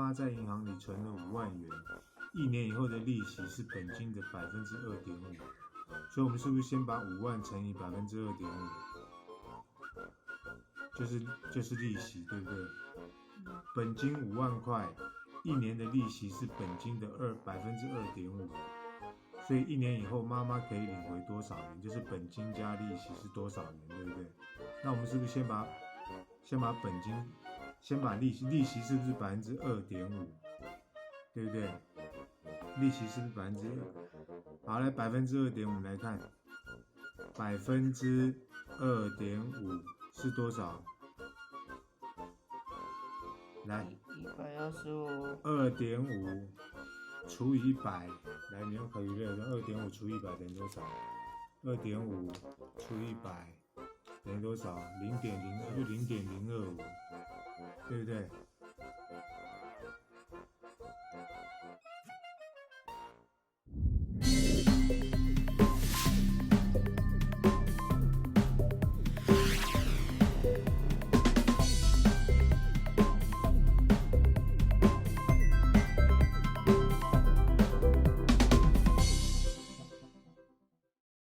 妈在银行里存了5万元，1年以后的利息是本金的2.5%，所以我们是不是先把5万乘以2.5%，就是利息，对不对？本金5万块，1年的利息是本金的2.5%，所以1年以后妈妈可以领回多少元？就是本金加利息是多少元，对不对？那我们是不是先把本金，先把利息是不是2.5%？对不对？利息是不是2%？好，来2.5%，我们来看，2.5%是多少？来125。2.5除以100，来，你用口语列2.5除以100等于多少？2.5除以100等于多少？0.02，就0.025，对不对？